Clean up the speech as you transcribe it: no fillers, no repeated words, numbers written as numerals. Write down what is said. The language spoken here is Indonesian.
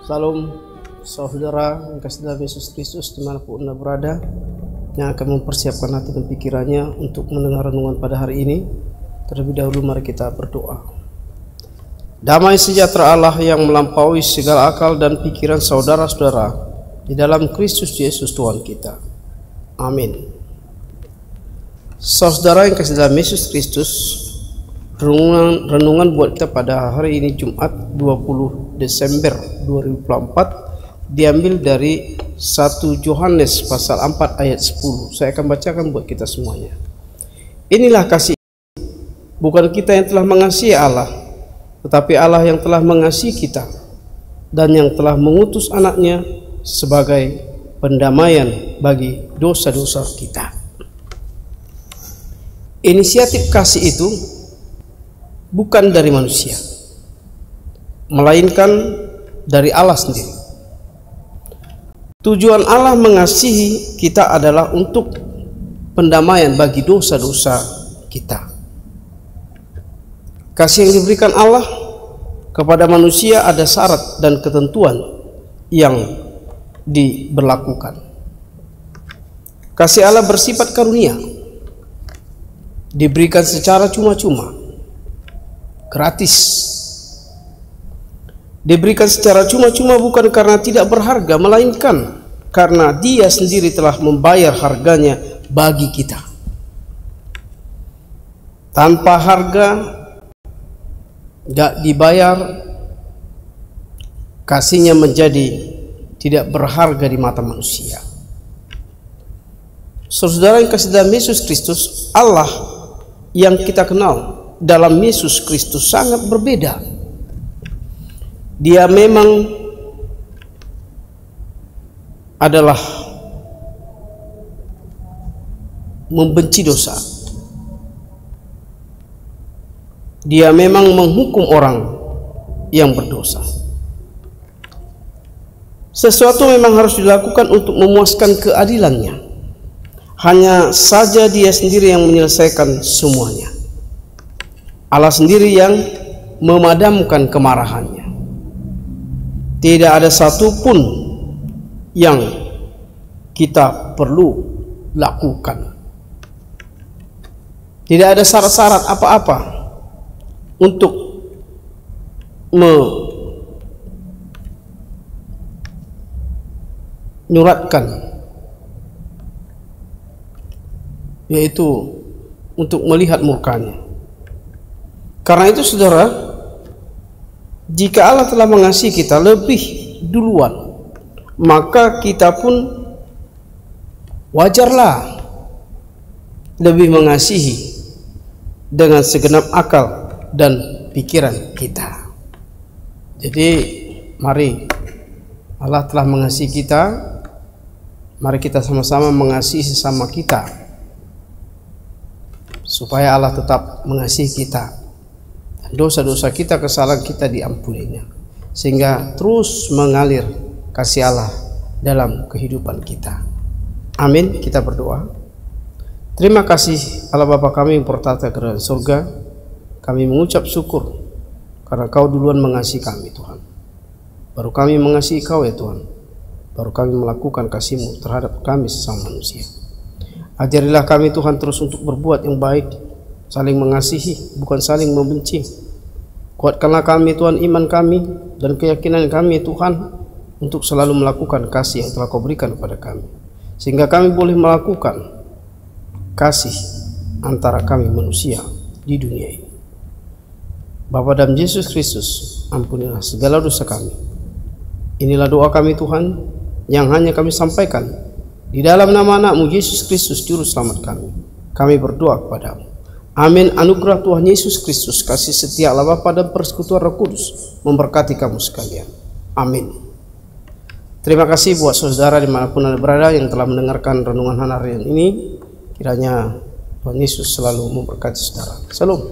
Salam saudara yang kasih dalam Yesus Kristus dimanapun Anda berada, yang akan mempersiapkan hati dan pikirannya untuk mendengar renungan pada hari ini. Terlebih dahulu mari kita berdoa. Damai sejahtera Allah yang melampaui segala akal dan pikiran saudara-saudara di dalam Kristus Yesus Tuhan kita. Amin. Saudara yang kasih dalam Yesus Kristus, renungan buat kita pada hari ini Jumat 20 Desember 2024 diambil dari 1 Yohanes pasal 4 ayat 10. Saya akan bacakan buat kita semuanya. Inilah kasih, bukan kita yang telah mengasihi Allah, tetapi Allah yang telah mengasihi kita dan yang telah mengutus anaknya sebagai pendamaian bagi dosa-dosa kita. Inisiatif kasih itu bukan dari manusia, melainkan dari Allah sendiri. Tujuan Allah mengasihi kita adalah untuk pendamaian bagi dosa-dosa kita. Kasih yang diberikan Allah kepada manusia ada syarat dan ketentuan yang diberlakukan. Kasih Allah bersifat karunia, diberikan secara cuma-cuma, gratis. Diberikan secara cuma-cuma bukan karena tidak berharga, melainkan karena Dia sendiri telah membayar harganya bagi kita. Tanpa harga, gak dibayar, kasihnya menjadi tidak berharga di mata manusia. Saudara yang kasih dalam Yesus Kristus, Allah yang kita kenal dalam Yesus Kristus sangat berbeda. Dia memang adalah membenci dosa. Dia memang menghukum orang yang berdosa. Sesuatu memang harus dilakukan untuk memuaskan keadilannya. Hanya saja Dia sendiri yang menyelesaikan semuanya. Allah sendiri yang memadamkan kemarahannya. Tidak ada satupun yang kita perlu lakukan. Tidak ada syarat-syarat apa-apa untuk menyuratkan, yaitu untuk melihat murkanya. Karena itu saudara, jika Allah telah mengasihi kita lebih duluan, maka kita pun wajarlah lebih mengasihi dengan segenap akal dan pikiran kita. Jadi mari, Allah telah mengasihi kita, mari kita sama-sama mengasihi sesama kita, supaya Allah tetap mengasihi kita. Dosa-dosa kita, kesalahan kita diampuninya, sehingga terus mengalir kasih Allah dalam kehidupan kita. Amin. Kita berdoa. Terima kasih Allah Bapa kami yang bertata di dalam surga. Kami mengucap syukur karena Kau duluan mengasihi kami, Tuhan. Baru kami mengasihi Kau, ya Tuhan. Baru kami melakukan kasih-Mu terhadap kami sesama manusia. Ajarilah kami, Tuhan, terus untuk berbuat yang baik, saling mengasihi, bukan saling membenci. Kuatkanlah kami, Tuhan, iman kami dan keyakinan kami, Tuhan, untuk selalu melakukan kasih yang telah Kau berikan kepada kami, sehingga kami boleh melakukan kasih antara kami manusia di dunia ini. Bapa dalam Yesus Kristus, ampunilah segala dosa kami. Inilah doa kami, Tuhan, yang hanya kami sampaikan di dalam nama anak-Mu Yesus Kristus, Juru Selamat kami. Kami berdoa kepada-Mu. Amin. Anugerah Tuhan Yesus Kristus, kasih setia Allah Bapa dan persekutuan Roh Kudus memberkati kamu sekalian. Amin. Terima kasih buat saudara dimanapun Anda berada yang telah mendengarkan renungan harian ini. Kiranya Tuhan Yesus selalu memberkati saudara. Salam.